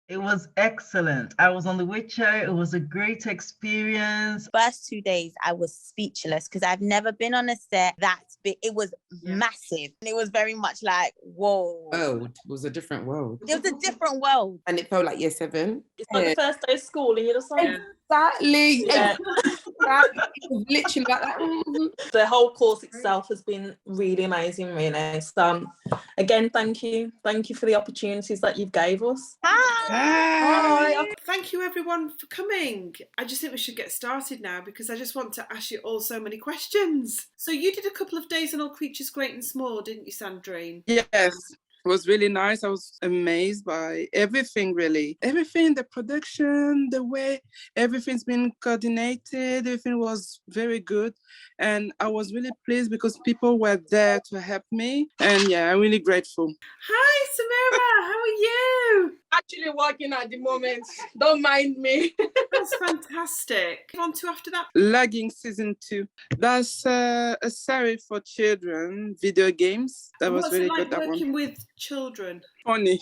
It was excellent. I was on The Witcher. It was a great experience. First 2 days, I was speechless because I've never been on a set that big. It was massive. And it was very much like, whoa. World. It was a different world. It was a different world. And it felt like year 7. It's like the first day of school and you're just like... Exactly. Yeah. It was literally like that. The whole course itself has been really amazing, really. So again, thank you for the opportunities that you've gave us. Hi. Thank you everyone for coming. I just think we should get started now because I just want to ask you all so many questions. So you did a couple of days on All Creatures Great and Small, didn't you, Sandrine? Yes. It was really nice. I was amazed by everything, really. Everything, the production, the way everything's been coordinated, everything was very good. And I was really pleased because people were there to help me. And yeah, I'm really grateful. Hi, Samira. How are you? Actually working at the moment. Don't mind me. That's fantastic. On to after that. Lagging season 2. That's a series for children, video games. That was really good. That working one. with children? Funny.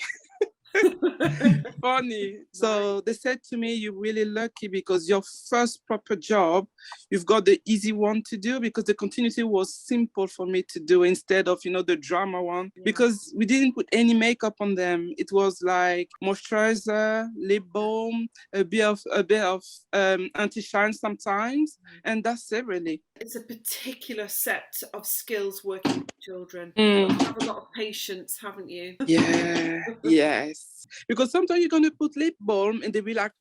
Funny. So they said to me, you're really lucky because your first proper job, you've got the easy one to do because the continuity was simple for me to do instead of, the drama one. Because we didn't put any makeup on them. It was like moisturizer, lip balm, a bit of anti-shine sometimes. And that's it really. It's a particular set of skills working with children. You have a lot of patience, haven't you? Yeah, yes. Because sometimes you're going to put lip balm and they'll be like,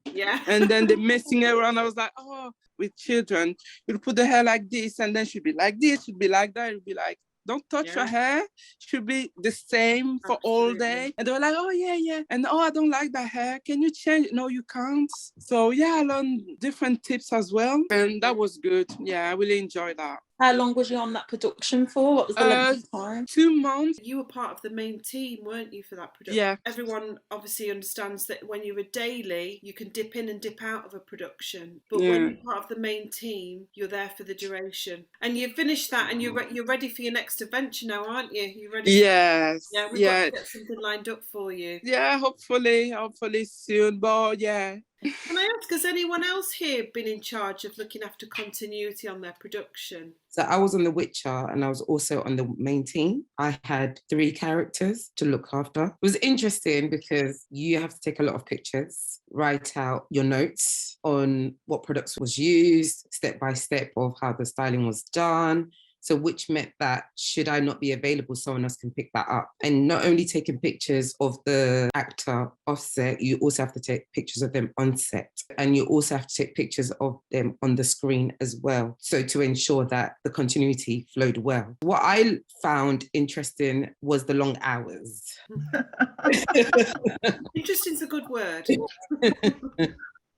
yeah. And then they're messing around. I was like, with children, you'll put the hair like this and then she'll be like this, she'll be like that. You'll be like, don't touch your hair. Should be the same for all day. And they were like, yeah. And I don't like that hair. Can you change it? No, you can't. So yeah, I learned different tips as well. And that was good. Yeah, I really enjoyed that. How long was you on that production for? What was the length of time? 2 months. You were part of the main team, weren't you, for that production? Yeah. Everyone obviously understands that when you're a daily, you can dip in and dip out of a production. But when you're part of the main team, you're there for the duration. And you've finished that and you're ready for your next adventure now, aren't you? You ready? Yes. Yeah, we've got to get something lined up for you. Yeah, hopefully soon. But yeah. Can I ask, has anyone else here been in charge of looking after continuity on their production? So I was on The Witcher and I was also on the main team. I had 3 characters to look after. It was interesting because you have to take a lot of pictures, write out your notes on what products was used, step by step of how the styling was done. So which meant that should I not be available, someone else can pick that up. And not only taking pictures of the actor off set, you also have to take pictures of them on set. And you also have to take pictures of them on the screen as well. So to ensure that the continuity flowed well. What I found interesting was the long hours. Interesting is a good word.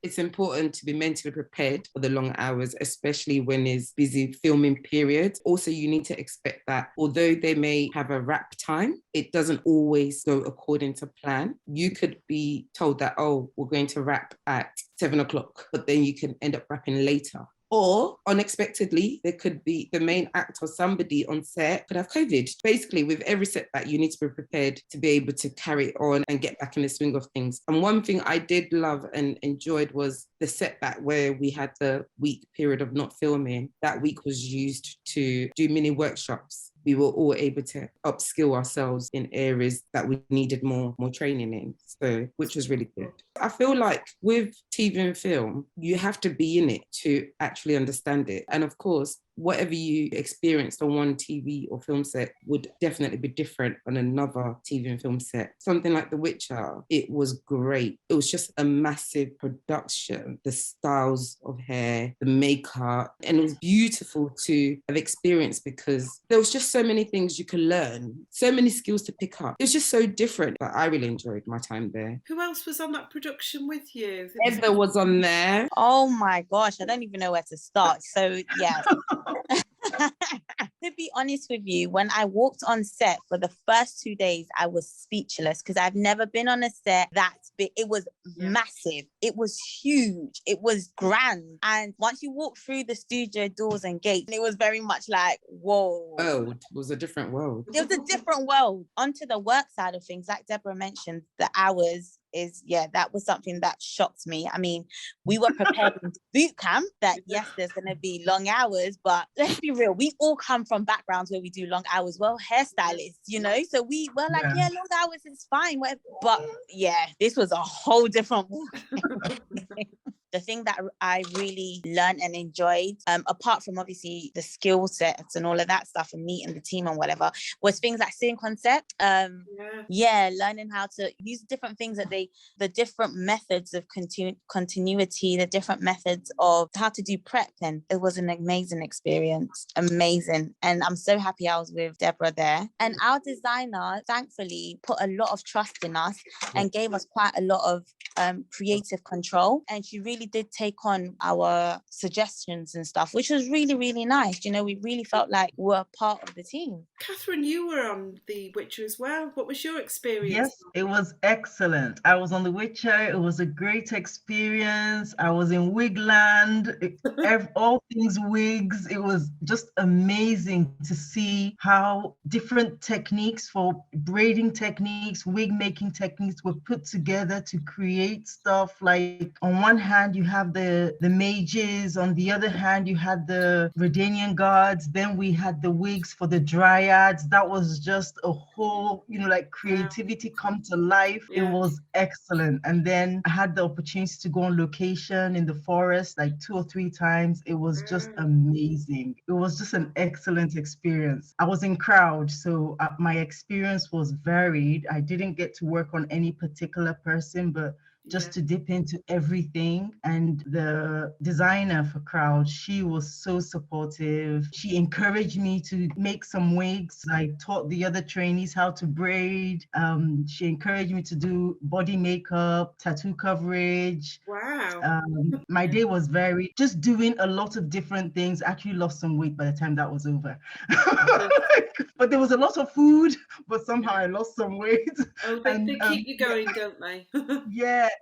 It's important to be mentally prepared for the long hours, especially when it's busy filming period. Also, you need to expect that although they may have a wrap time, it doesn't always go according to plan. You could be told that, we're going to wrap at 7 o'clock, but then you can end up wrapping later. Or unexpectedly, there could be the main actor or somebody on set could have COVID. Basically, with every setback, you need to be prepared to be able to carry on and get back in the swing of things. And one thing I did love and enjoyed was the setback where we had the week period of not filming. That week was used to do mini workshops. We were all able to upskill ourselves in areas that we needed more training in, so which was really good. I feel like with TV and film, you have to be in it to actually understand it. And of course, whatever you experienced on one TV or film set would definitely be different on another TV and film set. Something like The Witcher, it was great. It was just a massive production. The styles of hair, the makeup, and it was beautiful to have experienced because there was just so many things you could learn, so many skills to pick up. It was just so different, but I really enjoyed my time there. Who else was on that production with you? Heather was on there. Oh my gosh, I don't even know where to start. So yeah. To be honest with you, when I walked on set for the first 2 days, I was speechless because I've never been on a set that big. It was massive. It was huge. It was grand. And once you walk through the studio doors and gates, it was very much like, whoa. It was a different world. It was a different world. Onto the work side of things, like Deborah mentioned, the hours. is, that was something that shocked me. I mean, we were prepared in boot camp that yes, there's going to be long hours, but let's be real, we all come from backgrounds where we do long hours. Well, hairstylists, you know, so we were like, long hours is fine, whatever. But this was a whole different The thing that I really learned and enjoyed, apart from obviously the skill sets and all of that stuff and meeting the team and whatever, was things like seeing concept. Learning how to use different things that the different methods of continuity, the different methods of how to do prep. And it was an amazing experience. Amazing. And I'm so happy I was with Deborah there. And our designer, thankfully, put a lot of trust in us and gave us quite a lot of creative control. And she really did take on our suggestions and stuff, which was really, really nice. You know, we really felt like we were part of the team. Catherine, you were on The Witcher as well. What was your experience? Yes, it was excellent. I was on The Witcher. It was a great experience. I was in Wigland, all things wigs. It was just amazing to see how different techniques for braiding techniques, wig making techniques were put together to create stuff. Like on one hand, you have the mages. On the other hand, you had the Redanian guards. Then we had the wigs for the dryads. That was just a whole, like creativity come to life. It was excellent. And then I had the opportunity to go on location in the forest like 2 or 3 times. It was just amazing. It was just an excellent experience. I was in crowd, so my experience was varied. I didn't get to work on any particular person, but just to dip into everything. And the designer for crowd, she was so supportive. She encouraged me to make some wigs. I taught the other trainees how to braid. She encouraged me to do body makeup, tattoo coverage. Wow. My day was just doing a lot of different things. I actually lost some weight by the time that was over. But there was a lot of food, but somehow I lost some weight. Oh, they keep you going, don't they?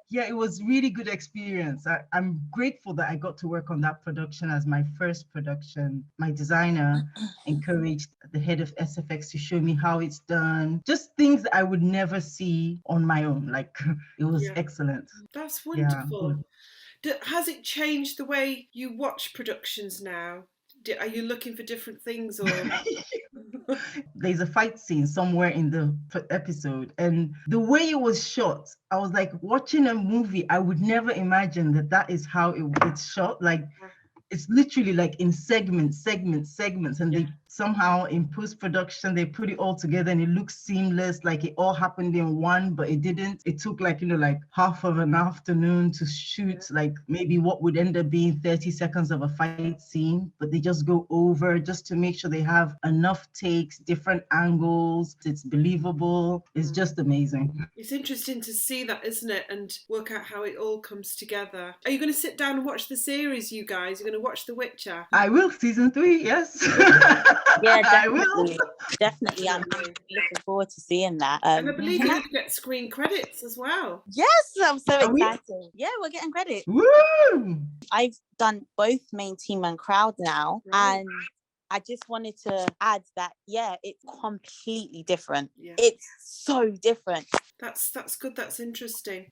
Yeah, it was really good experience. I'm grateful that I got to work on that production as my first production. My designer encouraged the head of SFX to show me how it's done. Just things that I would never see on my own. Like, it was excellent. That's wonderful. Has it changed the way you watch productions now? Are you looking for different things or? There's a fight scene somewhere in the episode, and the way it was shot, I was like, watching a movie, I would never imagine that is how it's shot. Like, it's literally like in segments, and they somehow in post-production they put it all together and it looks seamless, like it all happened in one, but it didn't. It took like like half of an afternoon to shoot like maybe what would end up being 30 seconds of a fight scene, but they just go over just to make sure they have enough takes, different angles, it's believable. It's just amazing. It's interesting to see that, isn't it, and work out how it all comes together. Are you going to sit down and watch the series, you guys? You're going to watch The Witcher? I will. Season 3, yes. Yeah, definitely. I will. Definitely, I'm looking forward to seeing that. And I believe you're going to get screen credits as well. Yes, I'm so excited. Yeah, we're getting credit. Woo! I've done both main team and crowd now, and I just wanted to add that, it's completely different. Yeah. It's so different. That's good. That's interesting.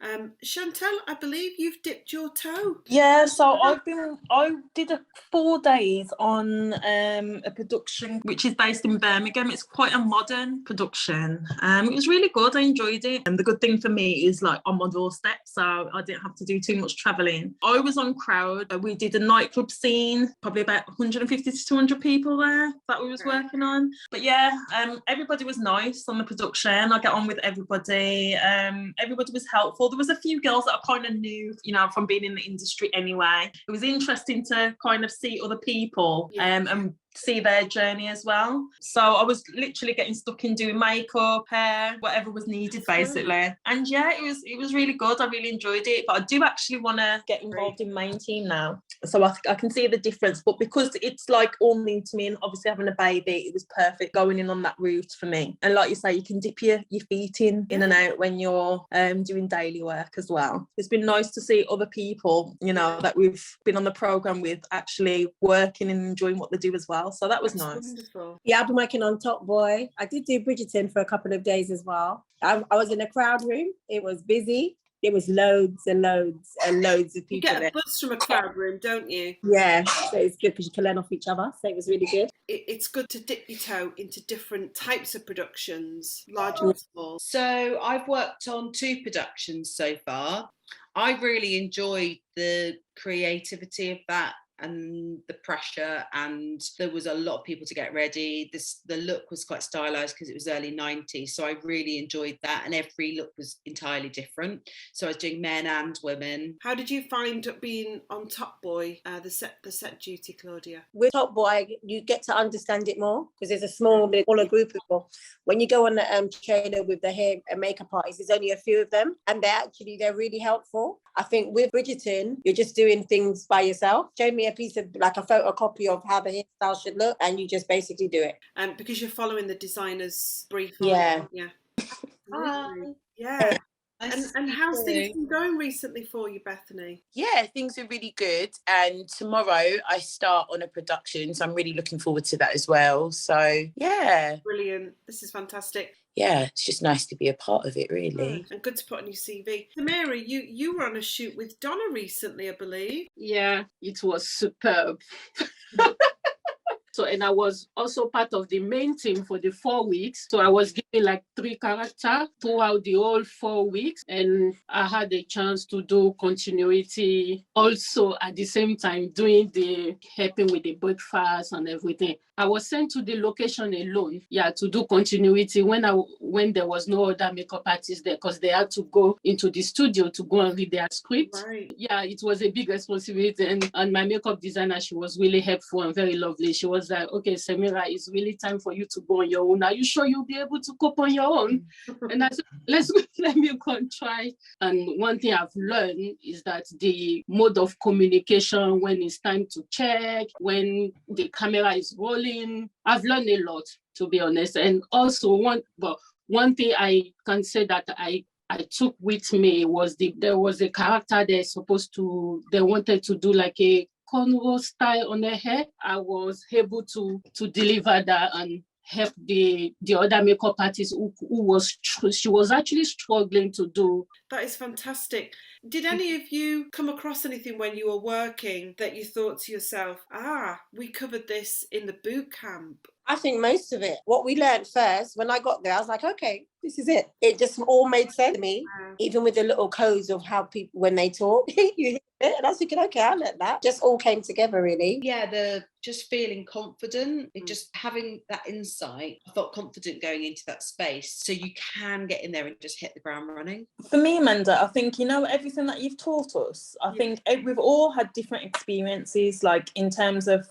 Chantel, I believe you've dipped your toe. Yeah, so I did 4 days on a production which is based in Birmingham. It's quite a modern production. It was really good. I enjoyed it. And the good thing for me is like on my doorstep, so I didn't have to do too much travelling. I was on crowd. We did a nightclub scene, probably about 150 to 200 people there that we was working on. But everybody was nice on the production. I get on with everybody. Everybody was helpful. There was a few girls that I kind of knew, from being in the industry anyway. It was interesting to kind of see other people and see their journey as well. So I was literally getting stuck in doing makeup, hair, whatever was needed basically. And it was really good. I really enjoyed it. But I do actually want to get involved in main team now. So I can see the difference. But because it's like all new to me, and obviously having a baby, it was perfect going in on that route for me. And like you say, you can dip your feet in and out when you're doing daily work as well. It's been nice to see other people, that we've been on the programme with actually working and enjoying what they do as well. So that was nice. Wonderful. Yeah, I've been working on Top Boy. I did do Bridgerton for a couple of days as well. I was in a crowd room. It was busy. there was loads and loads and loads of You people get there. a buzz from a crowd room, don't you? Yeah, so it's good because you can learn off each other. So it was really good. It's good to dip your toe into different types of productions, large and small. So I've worked on 2 productions so far. I really enjoyed the creativity of that and the pressure, and there was a lot of people to get ready. The look was quite stylized because it was early 90s, so I really enjoyed that, and every look was entirely different. So I was doing men and women. How did you find being on Top Boy, the set duty, Claudia? With Top Boy, you get to understand it more because there's a smaller group of people. When you go on the trailer with the hair and makeup artists, there's only a few of them, and they're really helpful. I think with Bridgerton, you're just doing things by yourself. Show me a piece of like a photocopy of how the hairstyle should look, and you just basically do it. Because you're following the designer's brief. Yeah. Yeah. Hi. Yeah. Nice And to how's meet things you. been going recently for you, Bethany? Yeah, things are really good. And tomorrow I start on a production, so I'm really looking forward to that as well. So yeah. Brilliant. This is fantastic. Yeah, it's just nice to be a part of it, really. And good to put on your CV. So Mary, you were on a shoot with Donna recently, I believe. Yeah, it was superb. So, and I was also part of the main team for the 4 weeks. So I was given like 3 characters throughout the whole 4 weeks. And I had a chance to do continuity also at the same time, doing the helping with the breakfast and everything. I was sent to the location alone, to do continuity when there was no other makeup artist there, because they had to go into the studio to go and read their script. Right. Yeah, it was a big responsibility. And my makeup designer, she was really helpful and very lovely. She was like, okay, Samira, it's really time for you to go on your own. Are you sure you'll be able to cope on your own? And I said, let me go and try. And one thing I've learned is that the mode of communication, when it's time to check, when the camera is rolling, I've learned a lot, to be honest. And also one thing I can say that I took with me was there was a character they wanted to do like a cornrow style on her hair. I was able to deliver that and help the other makeup artist she was actually struggling to do. That is fantastic. Did any of you come across anything when you were working that you thought to yourself, we covered this in the boot camp? I think most of it. What we learned first, when I got there, I was like, okay, this is it. It just all made sense to me, even with the little codes of how people, when they talk, you hear it, and I was thinking, okay, I learned that. Just all came together, really. Yeah, the just feeling confident, just having that insight. I felt confident going into that space, so you can get in there and just hit the ground running. For me, Amanda, I think, everything that you've taught us, I think we've all had different experiences, like in terms of,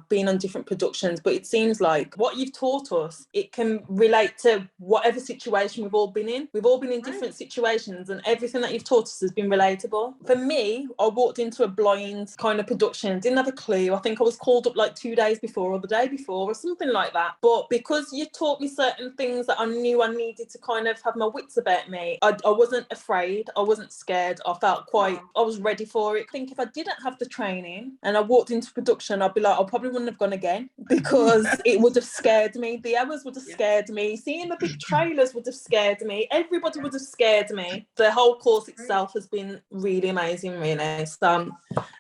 being on different productions, but it seems like what you've taught us, it can relate to whatever situation we've all been in. We've all been in different situations, and everything that you've taught us has been relatable. For me, I walked into a blind kind of production, didn't have a clue. I think I was called up like 2 days before or the day before or something like that. But because you taught me certain things that I knew I needed to kind of have my wits about me, I wasn't afraid. I wasn't scared. I felt I was ready for it. I think if I didn't have the training and I walked into production, I'd be like, I probably wouldn't have gone again because it would have scared me. The hours would have scared me. Seeing the big trailers would have scared me. Everybody would have scared me. The whole course itself has been really amazing, really. So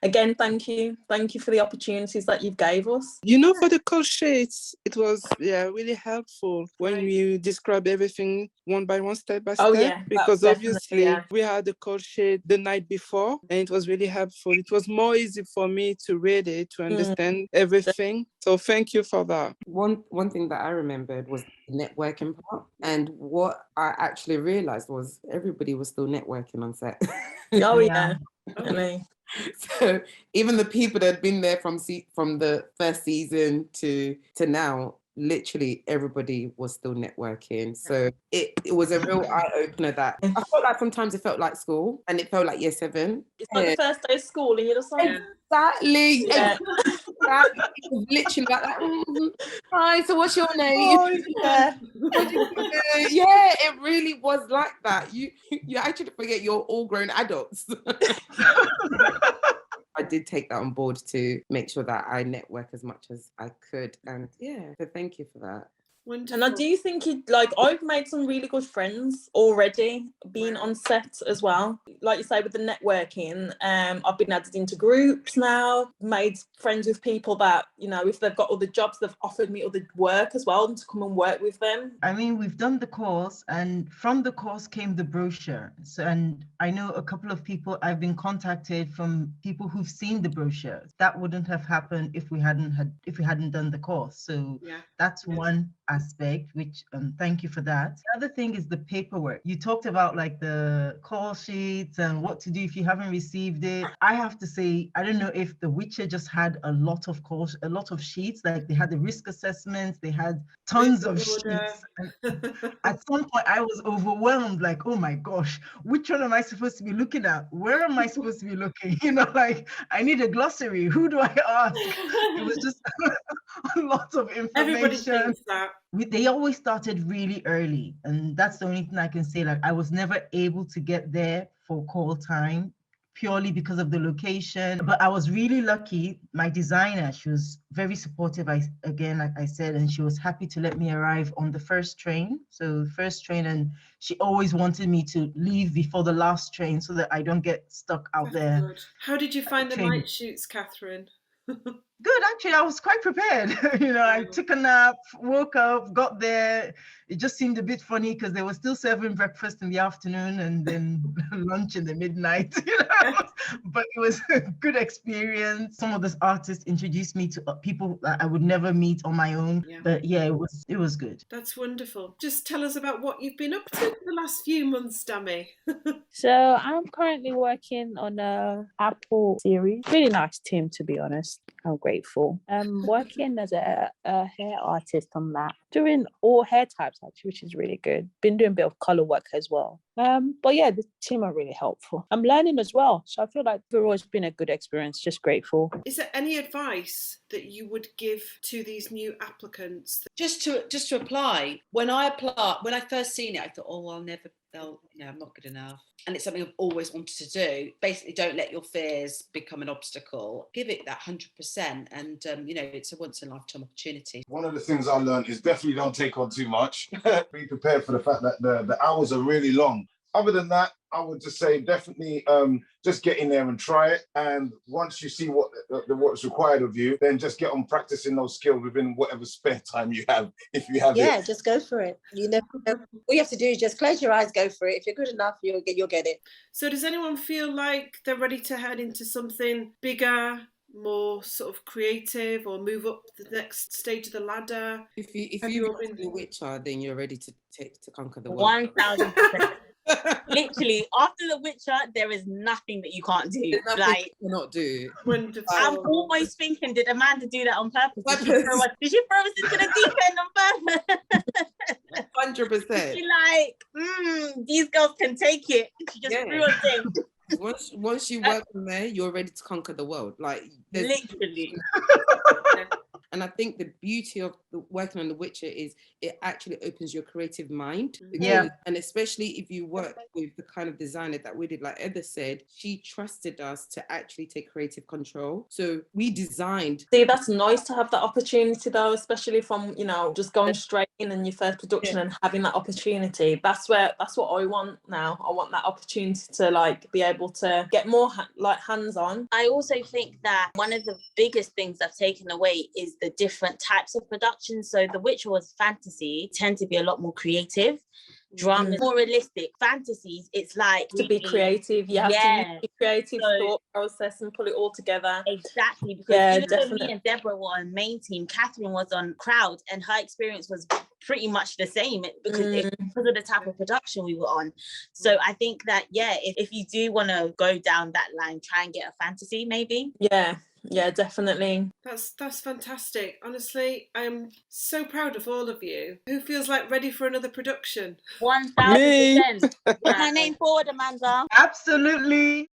again, thank you. Thank you for the opportunities that you've gave us. For the call sheets, it was really helpful when you describe everything one by one, step by step, because obviously we had the call sheet the night before and it was really helpful. It was more easy for me to read it, to understand everything. So thank you for that. One thing that I remembered was the networking part, and what I actually realized was everybody was still networking on set. So even the people that had been there from the first season to now, literally everybody was still networking. So it was a real eye-opener that I felt like sometimes it felt like school and it felt like year 7. It's like the first day of school and you're just like... Exactly. Yeah. It was literally like that. Hi, so what's your name? Yeah, it really was like that. You actually forget you're all grown adults. I did take that on board to make sure that I network as much as I could. And so thank you for that. Wonderful. And I do think I've made some really good friends already being on set as well. Like you say, with the networking, I've been added into groups now, made friends with people that, if they've got other jobs, they've offered me other work as well to come and work with them. I mean, we've done the course, and from the course came the brochure. So, and I know a couple of people, I've been contacted from people who've seen the brochure. That wouldn't have happened if we hadn't done the course. So that's one aspect, which thank you for that. The other thing is the paperwork. You talked about like the call sheets and what to do if you haven't received it. I have to say, I don't know if The Witcher just had a lot of sheets. Like they had the risk assessments, they had tons of sheets. At some point I was overwhelmed, like, oh my gosh, which one am I supposed to be looking at? Where am I supposed to be looking? Like, I need a glossary. Who do I ask? It was just a lot of information. Everybody thinks that. They always started really early, and that's the only thing I can say. Like, I was never able to get there for call time purely because of the location, but I was really lucky. My designer, she was very supportive, like I said, and she was happy to let me arrive on the first train. So the first train, and she always wanted me to leave before the last train so that I don't get stuck out there. Good. How did you find the night shoots, Catherine? Good, actually, I was quite prepared. I took a nap, woke up, got there. It just seemed a bit funny because they were still serving breakfast in the afternoon and then lunch in the midnight. But it was a good experience. Some of the artists introduced me to people that I would never meet on my own. But yeah, it was good. That's wonderful. Just tell us about what you've been up to for the last few months, Dami. So I'm currently working on a Apple series. Really nice team, to be honest. I'm grateful. I'm working as a hair artist on that, doing all hair types actually, which is really good. Been doing a bit of color work as well. But yeah, the team are really helpful. I'm learning as well, so I feel like overall it's been a good experience. Just grateful. Is there any advice that you would give to these new applicants? Just to apply. When I first seen it, I thought, I'm not good enough. And it's something I've always wanted to do. Basically, don't let your fears become an obstacle. Give it that 100%. And, it's a once in a lifetime opportunity. One of the things I learned is definitely don't take on too much. Be prepared for the fact that the hours are really long. Other than that, I would just say definitely just get in there and try it. And once you see what's required of you, then just get on practicing those skills within whatever spare time you have, if you have it. Yeah, just go for it. You never know. All you have to do is just close your eyes, go for it. If you're good enough, you'll get it. So does anyone feel like they're ready to head into something bigger, more sort of creative, or move up the next stage of the ladder? If you've been The Witcher, then you're ready to conquer the world. 1000%. Literally, after The Witcher, there is nothing that you can't do. There's nothing you cannot do. Wonderful. I'm almost thinking, did Amanda do that on purpose? Did she throw us into the deep end on purpose? 100%. She like, these girls can take it. She just threw us in. Once you work from there, you're ready to conquer the world. Like, literally. And I think the beauty of working on The Witcher is it actually opens your creative mind. And especially if you work with the kind of designer that we did, like Edda said, she trusted us to actually take creative control. So we designed. See, that's nice to have that opportunity though, especially from, just going straight in your first production and having that opportunity. That's what I want now. I want that opportunity to be able to get more hands-on. I also think that one of the biggest things I've taken away is the different types of production. So The Witcher was fantasy, tend to be a lot more creative. Drama more realistic. Fantasies, it's like to be creative. You have to be creative thought process and pull it all together. Exactly, because even though me and Deborah were on main team, Catherine was on crowd, and her experience was pretty much the same because of the type of production we were on. So I think that if you do want to go down that line, try and get a fantasy maybe. Yeah, definitely. That's fantastic. Honestly, I'm so proud of all of you. Who feels like ready for another production? 1000%. Put my name forward, Amanda. Absolutely.